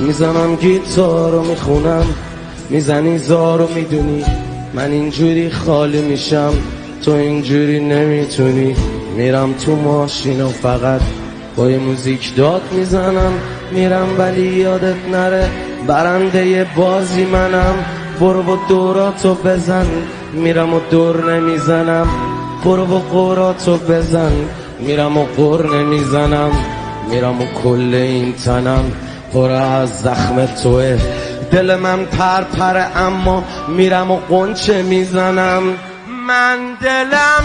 میزنم گیتار رو میخونم، میزنی زارو میدونی من اینجوری خالی میشم، تو اینجوری نمیتونی. میرم تو ماشین و فقط با یه موزیک داد میزنم، میرم ولی یادت نره برنده بازی منم. برو و دوراتو بزن، میرم و دور نمیزنم. برو و قوراتو بزن، میرم و قور نمیزنم. میرم و کل این تنم پر از زخم توه، دل من پرپره اما میرم و قنچه میزنم. من دلم